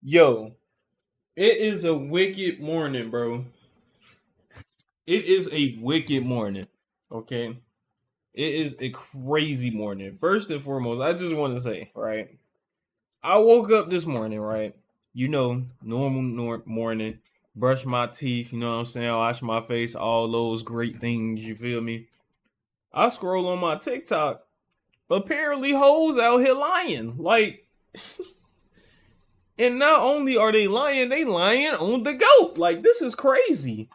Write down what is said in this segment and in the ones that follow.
Yo, it is a wicked morning, bro. It is a wicked morning. Okay. It is a crazy morning. First and foremost, I just want to say, right? I woke up this morning, right? Normal morning, brush my teeth, you know what I'm saying? Wash my face, all those great things, you feel me? I scroll on my TikTok. Apparently, hoes out here lying. And not only are they lying on the goat. Like, this is crazy.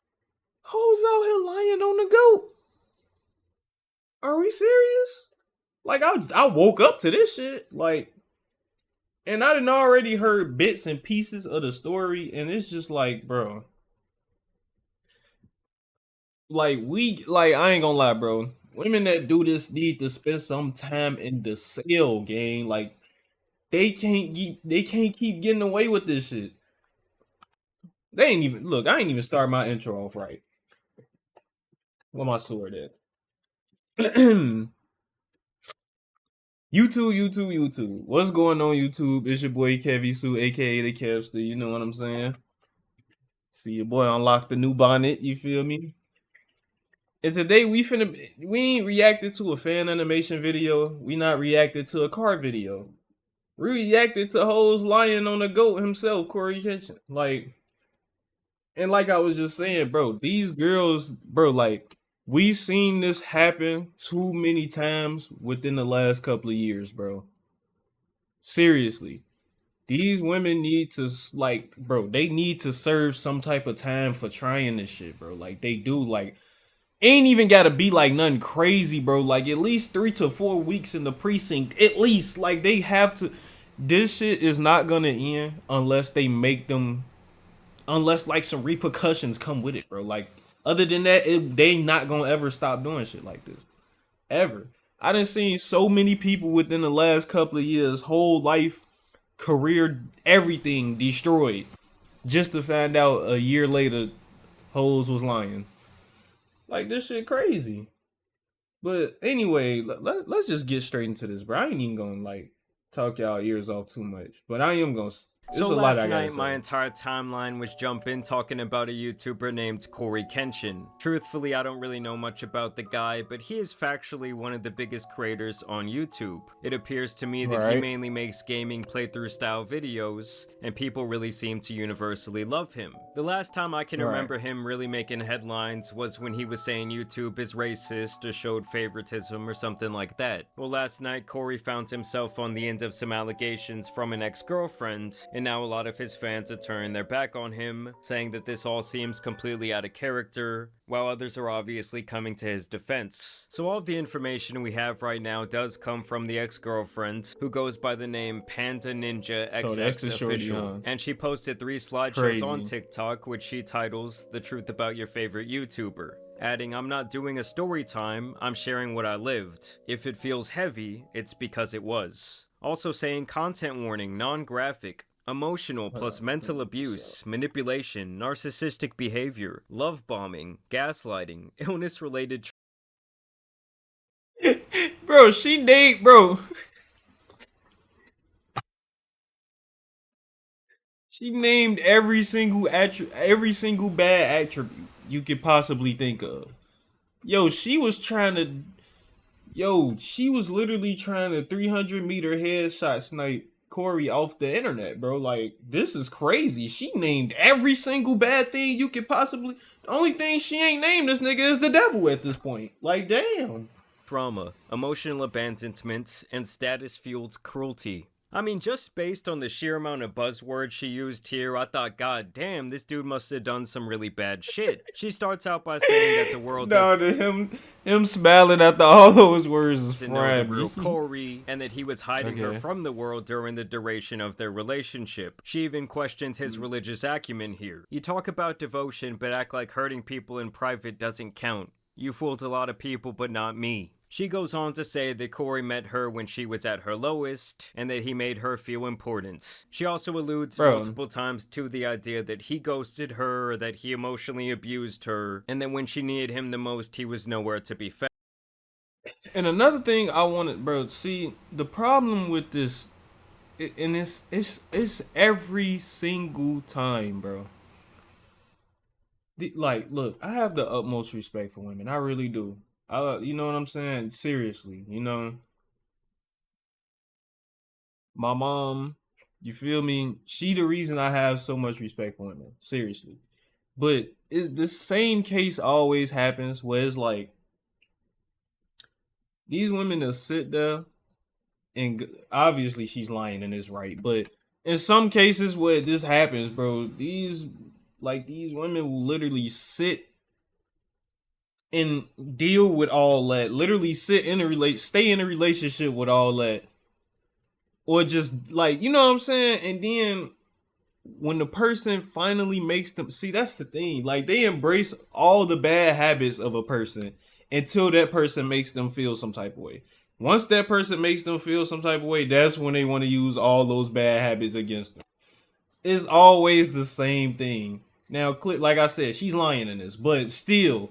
Hoes out here lying on the goat. Are we serious? Like I woke up to this shit. And I didn't already heard bits and pieces of the story, and it's just like, bro. I ain't gonna lie, bro. Women that do this need to spend some time in the cell game. Like they can't keep getting away with this shit. They ain't even look. I ain't even start my intro off right. Where my sword at? YouTube, YouTube. What's going on, YouTube? It's your boy Kevy Sue, aka the Kevster. You know what I'm saying? See your boy unlock the new bonnet. You feel me? And today we ain't reacted to a fan animation video. We not reacted to a car video. We reacted to hoes lying on the goat himself, CoryxKenshin. And like I was just saying, bro, these girls, bro, like we seen this happen too many times within the last couple of years, bro. Seriously. These women need to bro, they need to serve some type of time for trying this shit, bro. Like they do, ain't even gotta be like nothing crazy, bro. Like at least 3 to 4 weeks in the precinct, at least. Like they have to. This shit is not gonna end unless they make them, unless like some repercussions come with it, bro. Like other than that, they not gonna ever stop doing shit like this, ever. I done seen so many people within the last couple of years, whole life, career, everything destroyed, just to find out a year later, hoes was lying. Like this shit crazy. But anyway, let's just get straight into this, bro. I ain't even gonna talk y'all ears off too much, but I am gonna. There's So a lot last I gotta night, say. my entire timeline was jumping talking about a YouTuber named CoryxKenshin. Truthfully, I don't really know much about the guy, but he is factually one of the biggest creators on YouTube. It appears to me that he Right, mainly makes gaming playthrough style videos, and people really seem to universally love him. The last time I can right. remember him really making headlines was when he was saying YouTube is racist or showed favoritism or something like that. Well, last night, Cory found himself on the end of some allegations from an ex-girlfriend, and now a lot of his fans are turning their back on him, saying that this all seems completely out of character, while others are obviously coming to his defense. So all of the information we have right now does come from the ex-girlfriend, who goes by the name Panda Ninja So that's XX the shorty, Official, huh? and she posted 3 slideshows on Crazy. TikTok, which she titles The Truth About Your Favorite YouTuber. Adding, I'm not doing a story time, I'm sharing what I lived. If it feels heavy, it's because it was. Also saying content warning, non-graphic, emotional Hold plus on, let me mental look this up. abuse, manipulation, narcissistic behavior, love bombing, gaslighting, illness related. Bro, she named bro. She named every single bad attribute you could possibly think of. Yo, she was trying to she was literally trying to 300-meter headshot snipe Corey off the internet, bro. Like, this is crazy. She named every single bad thing you could possibly. The only thing she ain't named this nigga is the devil at this point. Like, damn. Trauma, emotional abandonment, and status fueled cruelty. I mean, just based on the sheer amount of buzzwords she used here, I thought, god damn, this dude must have done some really bad shit. She starts out by saying that the world doesn't No, him smiling after all those words is to know the frying real me. Corey, and that he was hiding her Okay. from the world during the duration of their relationship. She even questioned his religious acumen here. You talk about devotion, but act like hurting people in private doesn't count. You fooled a lot of people, but not me. She goes on to say that Corey met her when she was at her lowest, and that he made her feel important. She also alludes Bro, multiple times to the idea that he ghosted her, or that he emotionally abused her, and that when she needed him the most, he was nowhere to be found. and another thing I wanted, bro, see, the problem with this, and it's every single time, bro. Like, look, I have the utmost respect for women. I really do. You know what I'm saying? Seriously, my mom, you feel me? She the reason I have so much respect for women. Seriously. But it's the same case always happens where it's like these women that sit there and obviously she's lying and is right, but in some cases where this happens, bro, these women will literally sit and deal with all that. Literally stay in a relationship with all that, or just like you know what I'm saying. And then when the person finally makes them see, that's the thing. Like they embrace all the bad habits of a person until that person makes them feel some type of way. Once that person makes them feel some type of way, that's when they want to use all those bad habits against them. It's always the same thing. Now, like I said, she's lying in this, but still,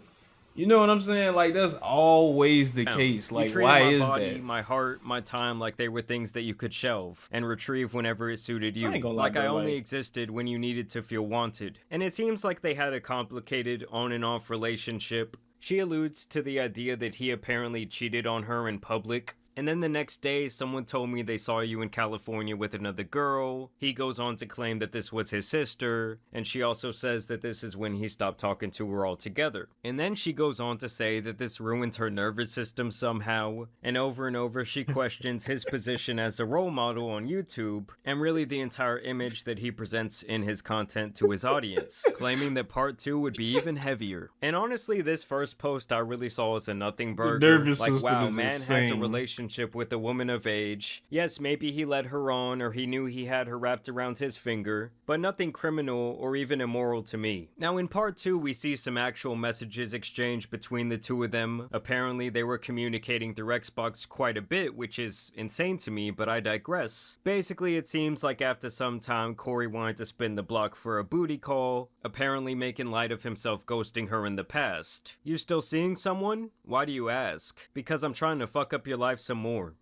you know what I'm saying? Like that's always the case. You Like, treated why my is body, that? my heart, my time like they were things that you could shelve and retrieve whenever it suited I ain't you. gonna lie, Like I bro. only Like, existed when you needed to feel wanted. And it seems like they had a complicated on and off relationship. She alludes to the idea that he apparently cheated on her in public. And then the next day, someone told me they saw you in California with another girl. He goes on to claim that this was his sister, and she also says that this is when he stopped talking to her altogether. And then she goes on to say that this ruined her nervous system somehow, and over she questions his position as a role model on YouTube, and really the entire image that he presents in his content to his audience, claiming that part 2 would be even heavier. And honestly, this first post I really saw as a nothing the burger. nervous Like, system wow, is man has a insane. relationship with a woman of age. Yes, maybe he led her on or he knew he had her wrapped around his finger, but nothing criminal or even immoral to me. Now in part 2 we see some actual messages exchanged between the two of them. Apparently they were communicating through Xbox quite a bit, which is insane to me, but I digress. Basically it seems like after some time Cory wanted to spin the block for a booty call, apparently making light of himself ghosting her in the past. You still seeing someone? Why do you ask? Because I'm trying to fuck up your life some more.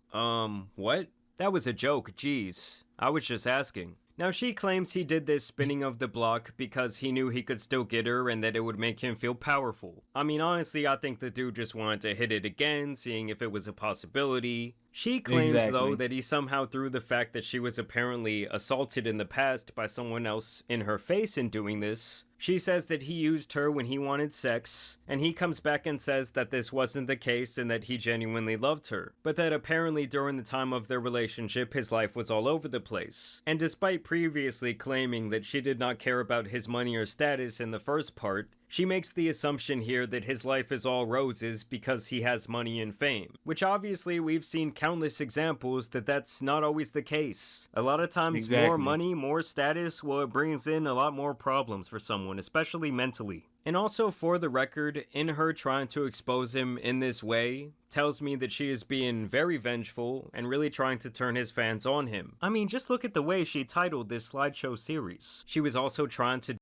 What? That was a joke, jeez. I was just asking. Now she claims he did this spinning of the block because he knew he could still get her and that it would make him feel powerful. I mean honestly I think the dude just wanted to hit it again, seeing if it was a possibility. She claims though Exactly. that he somehow threw the fact that she was apparently assaulted in the past by someone else in her face in doing this. She says that he used her when he wanted sex, and he comes back and says that this wasn't the case and that he genuinely loved her, but that apparently during the time of their relationship his life was all over the place. And despite previously claiming that she did not care about his money or status in the first part, she makes the assumption here that his life is all roses because he has money and fame, which obviously we've seen countless examples that that's not always the case. A lot of times more Exactly. money, more status, well, it brings in a lot more problems for someone, especially mentally. And also for the record, in her trying to expose him in this way, tells me that she is being very vengeful and really trying to turn his fans on him. I mean, just look at the way she titled this slideshow series. She was also trying to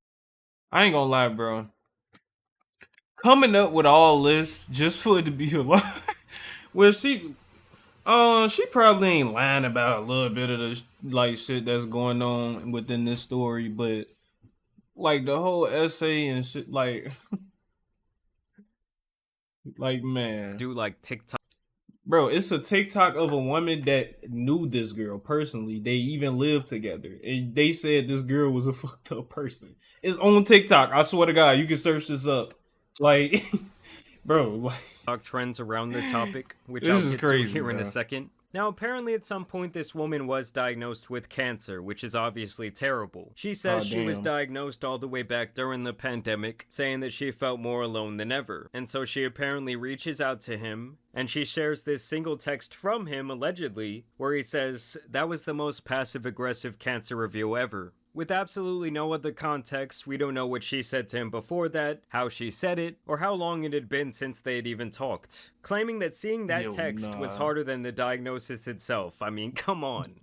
I ain't gonna lie, bro. Coming up with all this just for it to be a lie. Well, she probably ain't lying about a little bit of the like shit that's going on within this story, but like the whole essay and shit, like man, do like TikTok bro, it's a TikTok of a woman that knew this girl personally. They even lived together, and they said this girl was a fucked up person. It's on TikTok. I swear to God, you can search this up. Like, bro, like trends around the topic, which this I'll is get to crazy, here in a bro. second. Now, apparently, at some point, this woman was diagnosed with cancer, which is obviously terrible. She says Oh she was damn. diagnosed all the way back during the pandemic, saying that she felt more alone than ever. And so she apparently reaches out to him, and she shares this single text from him, allegedly, where he says, "That was the most passive aggressive cancer reveal ever." With absolutely no other context, we don't know what she said to him before that, how she said it, or how long it had been since they had even talked. Claiming that seeing that Yo, text was nah. harder than the diagnosis itself. I mean, come on.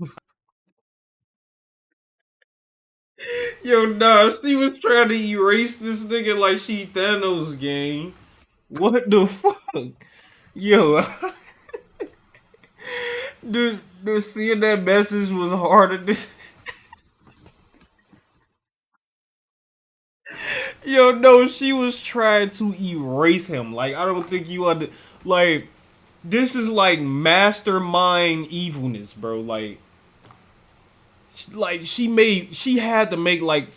Yo, nah. She was trying to erase this nigga like she Thanos gang. What the fuck? Yo, dude. Dude, seeing that message was harder than. Yo, no, she was trying to erase him. Like, I don't think you like, this is like mastermind evilness, bro. Like she had to make like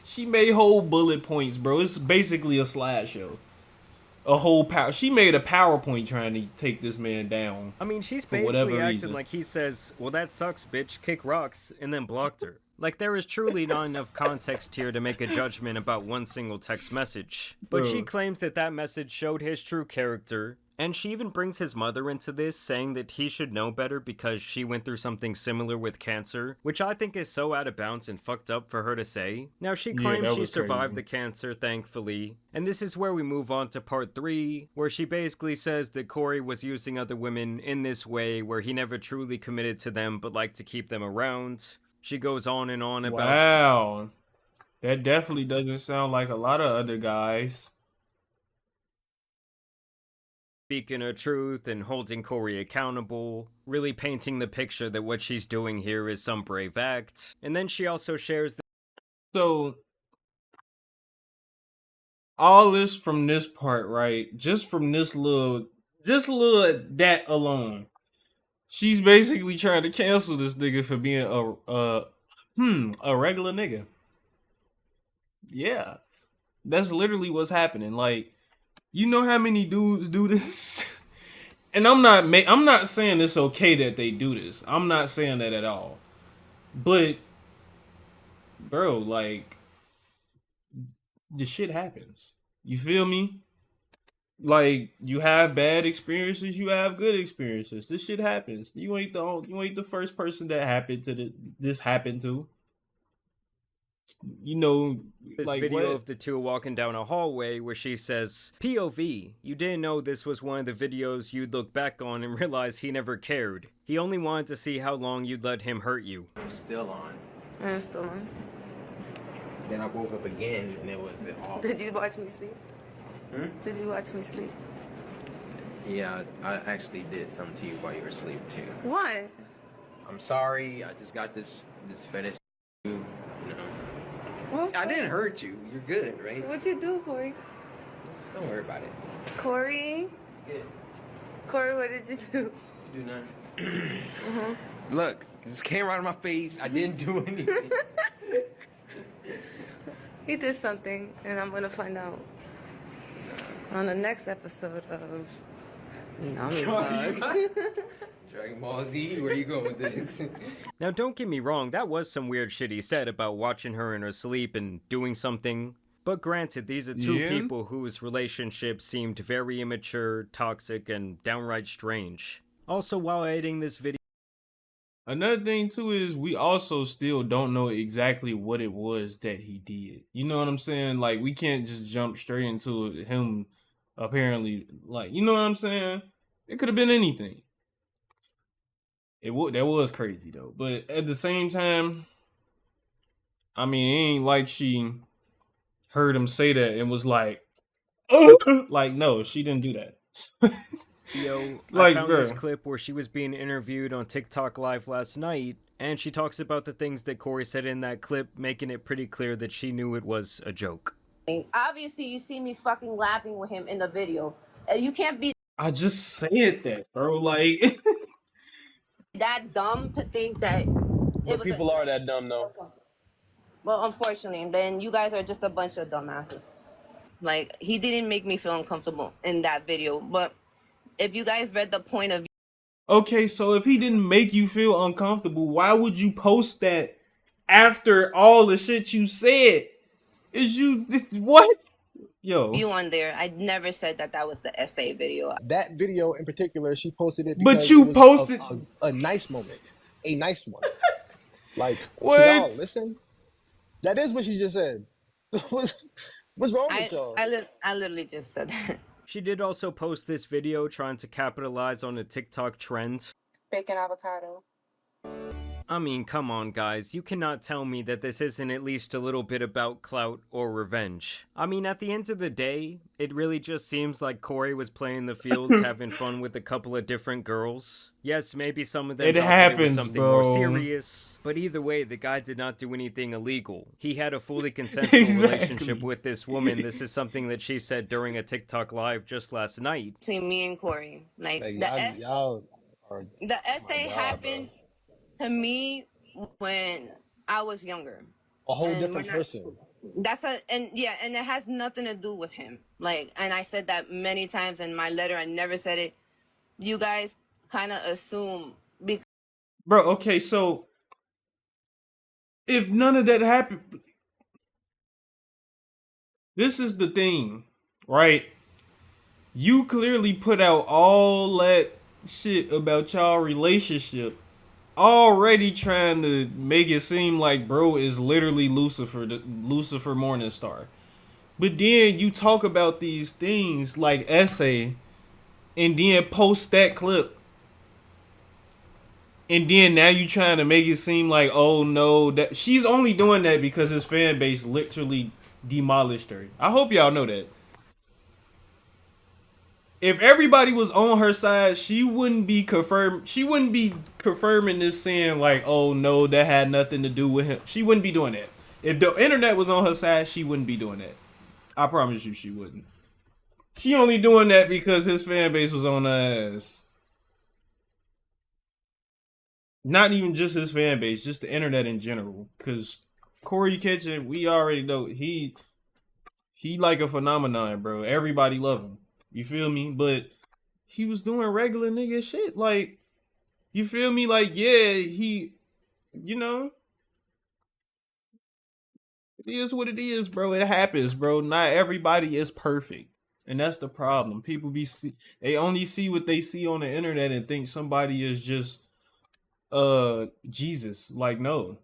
she made whole bullet points, bro. It's basically a slideshow. A whole power. She made a PowerPoint trying to take this man down I mean, she's for whatever basically acting reason. like he says, well, that sucks, bitch, kick rocks, and then blocked her. Like, there is truly not enough context here to make a judgment about one single text message. But she Bro. claims that that message showed his true character, and she even brings his mother into this, saying that he should know better because she went through something similar with cancer, which I think is so out of bounds and fucked up for her to say. Now, she Yeah, claims that she was survived crazy. the cancer, thankfully, and this is where we move on to part 3, where she basically says that Cory was using other women in this way where he never truly committed to them but liked to keep them around. She goes on and on about Wow. That definitely doesn't sound like a lot of other guys. speaking her truth and holding Cory accountable, really painting the picture that what she's doing here is some brave act. And then she also shares that So all this from this part, right? Just from this little that alone. She's basically trying to cancel this nigga for being a regular nigga. Yeah. That's literally what's happening. Like, you know how many dudes do this? And I'm not saying it's okay that they do this. I'm not saying that at all. But bro, like, the shit happens. You feel me? Like, you have bad experiences, you have good experiences. This shit happens. You ain't the first person that this happened to. You know, this like video what? of the two walking down a hallway where she says, POV, you didn't know this was one of the videos you'd look back on and realize he never cared. He only wanted to see how long you'd let him hurt you. I'm still on. I'm still on. Then I woke up again and it was off. Did you watch me sleep? Did you watch me sleep? Yeah, I actually did something to you while you were asleep too. What? I'm sorry. I just got this fetish. You know. What? I didn't hurt you. You're good, right? What'd you do, Cory? Just don't worry about it. Cory? Good. Cory, what did you do? You do nothing. Look, this came right in my face. I didn't do anything. He did something, and I'm gonna find out on the next episode of Dragon Ball Z, where you going with this? Now, don't get me wrong, that was some weird shit he said about watching her in her sleep and doing something. But granted, these are two Yeah. people whose relationship seemed very immature, toxic, and downright strange. Also, while editing this video, Another thing too is we also still don't know exactly what it was that he did. You know what I'm saying? Like, we can't just jump straight into him apparently, like, you know what I'm saying? It could have been anything. That was crazy though. But at the same time, I mean, it ain't like she heard him say that and was like, oh, like, no, she didn't do that. I Like, found this bro. clip where she was being interviewed on TikTok Live last night, and she talks about the things that Cory said in that clip, making it pretty clear that she knew it was a joke. Obviously, you see me fucking laughing with him in the video. You can't be I just said that, bro. Like, that dumb to think that But people are that dumb though. Well, unfortunately, then you guys are just a bunch of dumbasses. Like, he didn't make me feel uncomfortable in that video. But if you guys read the point of okay, so if he didn't make you feel uncomfortable, why would you post that after all the shit you said? What? Yo. view on there, I never said that that was the essay video. That video in particular, she posted it But because you it was posted a nice moment, a nice one. Like, what? y'all listen. That is what she just said. What's wrong with y'all? I literally just said that. She did also post this video trying to capitalize on a TikTok trend. Bacon avocado. I mean, come on, guys. You cannot tell me that this isn't at least a little bit about clout or revenge. I mean, at the end of the day, it really just seems like Cory was playing the fields, having fun with a couple of different girls. Yes, maybe some of them It thought that it was happens, something more bro. serious, but either way, the guy did not do anything illegal. He had a fully consensual relationship with this woman. This is something that she said during a TikTok live just last night. Between me and Cory, like y'all are, the oh essay my God, happened to me when I was younger. a whole And different we're not- person. and it has nothing to do with him. Like, and I said that many times in my letter. I never said it. You guys kind of assume because Bro, okay, so if none of that happened, this is the thing, right? You clearly put out all that shit about y'all relationship, already trying to make it seem like bro is literally Lucifer, the Lucifer Morningstar. But then you talk about these things like essay, and then post that clip. And then now you trying to make it seem like, oh no, that she's only doing that because his fan base literally demolished her. I hope y'all know that. If everybody was on her side, she wouldn't be confirming this, saying like, oh no, that had nothing to do with him. She wouldn't be doing that. If the internet was on her side, she wouldn't be doing that. I promise you she wouldn't. She only doing that because his fan base was on her ass. Not even just his fan base, just the internet in general. Because CoryxKenshin, we already know he like a phenomenon, bro. Everybody love him. You feel me? But he was doing regular nigga shit. Like, you feel me? Like, yeah, he, you know, it is what it is, bro. It happens, bro. Not everybody is perfect. And that's the problem. People they only see what they see on the internet and think somebody is just Jesus. Like, no.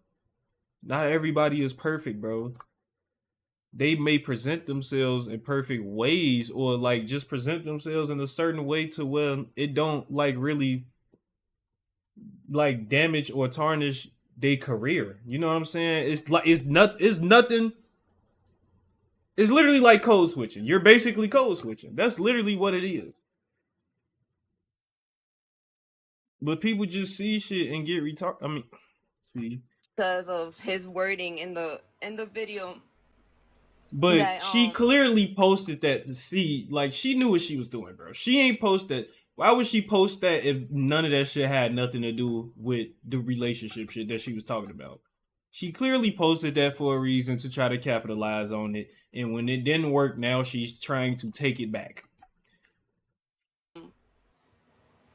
Not everybody is perfect, bro. They may present themselves in perfect ways, or like just present themselves in a certain way to where it don't like really like damage or tarnish their career. You know what I'm saying? It's like it's nothing. It's literally like code switching. You're basically code switching. That's literally what it is. But people just see shit and get retarded. I mean, see. because of his wording in the video. But That, she clearly posted that to see, like, she knew what she was doing, bro. She ain't post that. Why would she post that if none of that shit had nothing to do with the relationship shit that she was talking about? She clearly posted that for a reason, to try to capitalize on it. And when it didn't work, now she's trying to take it back.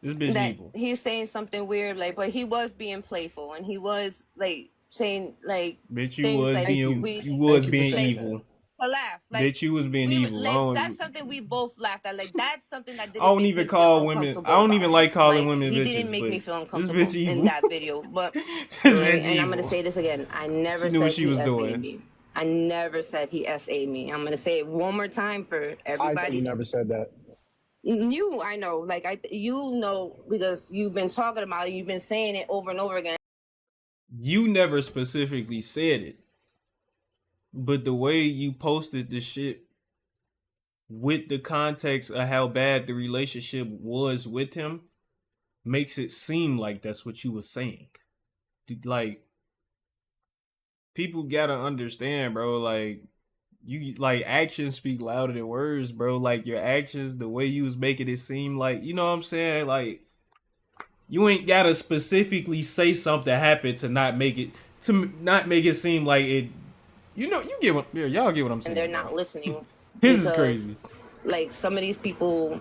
This bitch that evil. he's saying something weird, like, but he was being playful and he was like saying like Bitch, you things was like being, we you was Thank you for being saying evil. to laugh. Like, Bitch, you was being we, evil. like, that's something we both laughed at. Like, that's something that didn't I don't make even me call feel women. uncomfortable I don't about even him. like calling Like, women he bitches. didn't make me but feel this uncomfortable bitch evil. in that video. But This right, bitch and I'm gonna evil. say this again. I never She knew said what she he was SA'd doing. me. I never said he SA'd me. I'm gonna say it one more time for I know you everybody. never said that. You, I know, like you know, because you've been talking about it. You've been saying it over and over again. You never specifically said it, but the way you posted the shit with the context of how bad the relationship was with him makes it seem like that's what you were saying. Like, people gotta understand, bro. Like, you, like, actions speak louder than words, bro. Like, your actions, the way you was making it seem like, you know what I'm saying? Like, you ain't gotta specifically say something happened to not make it seem like it. You know, you get what, yeah, y'all get what I'm saying. And they're not bro. listening. This is because, crazy. Like, some of these people,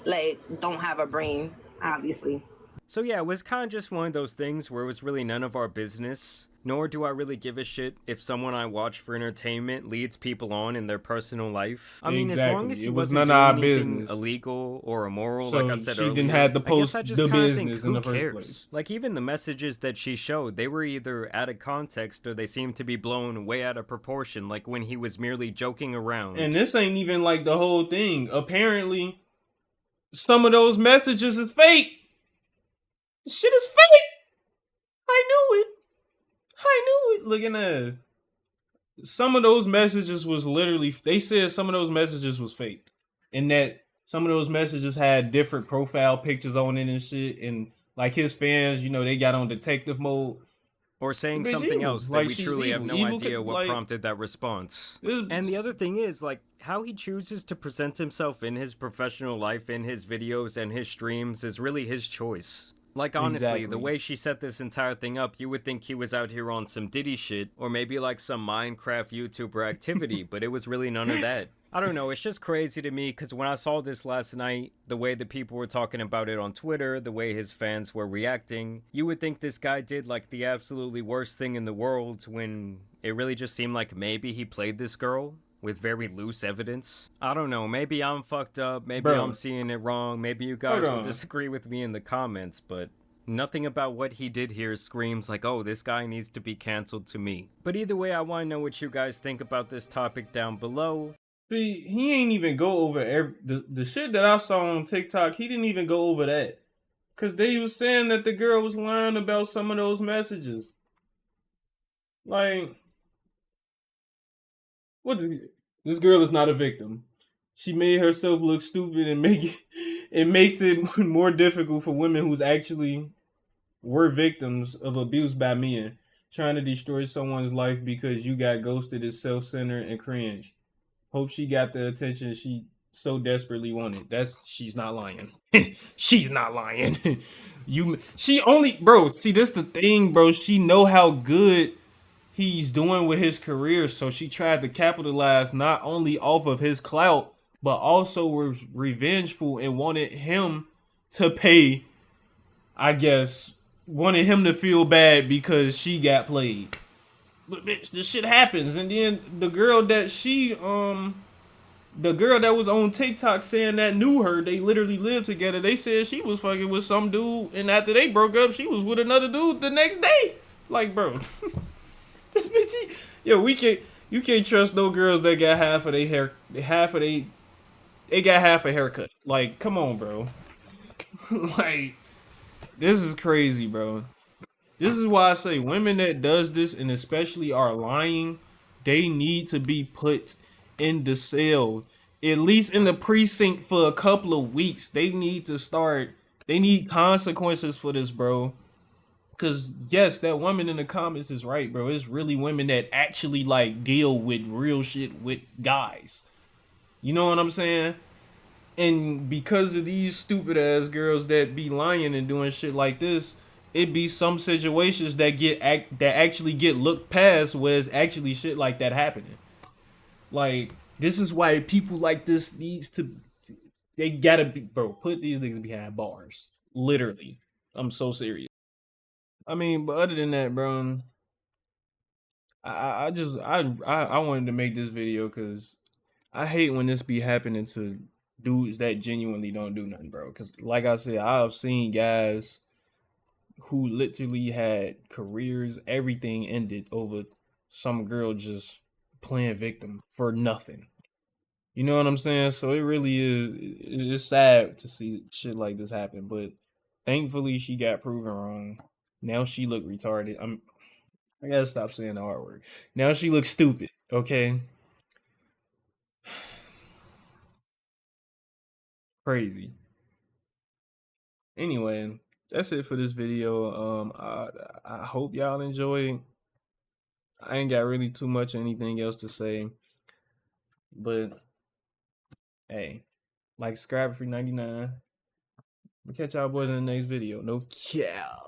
like, don't have a brain, obviously. So yeah, it was kind of just one of those things where it was really none of our business, nor do I really give a shit if someone I watch for entertainment leads people on in their personal life. I mean, as long as he It was wasn't none of our doing anything business. illegal or immoral, So like I said she earlier, didn't have to I guess post I just the kind of think, business in who the first cares? place. Like, even the messages that she showed, they were either out of context or they seemed to be blown way out of proportion, like when he was merely joking around. And this ain't even like the whole thing. Apparently, some of those messages is fake. Shit is fake. I knew it. I knew it. Looking at some of those messages was literally. They said some of those messages was fake, and that some of those messages had different profile pictures on it and shit. And like his fans, they got on detective mode. Or saying Bitch something evil. else that Like we she's truly have evil. no Evil idea could what like prompted that response. this. And the other thing is, like, how he chooses to present himself in his professional life, in his videos and his streams, is really his choice. Like, honestly, the Exactly. way she set this entire thing up, you would think he was out here on some Diddy shit, or maybe like some Minecraft YouTuber activity, but it was really none of that. I don't know, it's just crazy to me, because when I saw this last night, the way the people were talking about it on Twitter, the way his fans were reacting, you would think this guy did like the absolutely worst thing in the world, when it really just seemed like maybe he played this girl with very loose evidence. I don't know, maybe I'm fucked up, maybe I'm Bro, seeing it wrong, maybe you hold guys will on. disagree with me in the comments, but nothing about what he did here screams like, oh, this guy needs to be canceled to me. But either way, I want to know what you guys think about this topic down below. See, he ain't even go over the shit that I saw on TikTok. He didn't even go over that, cause they was saying that the girl was lying about some of those messages. Like, what? This girl is not a victim. She made herself look stupid and it makes it more difficult for women who's actually were victims of abuse by men. Trying to destroy someone's life because you got ghosted is self-centered and cringe. Hope she got the attention she so desperately wanted. She's not lying. She's not lying. She only, bro, see, this the thing, bro. She know how good he's doing with his career, so she tried to capitalize not only off of his clout, but also was revengeful and wanted him to pay, I guess, wanted him to feel bad because she got played. But bitch, this shit happens. And then the girl that was on TikTok saying that knew her, they literally lived together. They said she was fucking with some dude, and after they broke up, she was with another dude the next day. Like, bro, this bitch, yo, you can't trust no girls that got half of their hair, they got half a haircut. Like, come on, bro. Like, this is crazy, bro. This is why I say women that does this and especially are lying, they need to be put in the cell, at least in the precinct for a couple of weeks. They need to start. They need consequences for this, bro. Cause yes, that woman in the comments is right, bro. It's really women that actually like deal with real shit with guys. You know what I'm saying? And because of these stupid ass girls that be lying and doing shit like this, it be some situations that that actually get looked past, where it's actually shit like that happening. Like, this is why people like this needs to, they gotta be, bro, put these niggas behind bars. Literally. I'm so serious. I mean, but other than that, bro, I wanted to make this video because I hate when this be happening to dudes that genuinely don't do nothing, bro. Because like I said, I've seen guys who literally had careers, everything ended over some girl just playing victim for nothing. You know what I'm saying? So it really is. It's sad to see shit like this happen, but thankfully she got proven wrong. Now she look retarded. I gotta stop saying the R word. Now she looks stupid. Okay, crazy. Anyway, that's it for this video. I hope y'all enjoy. I ain't got really too much anything else to say, but hey, like, subscribe for $99. We'll catch y'all boys in the next video. No cap.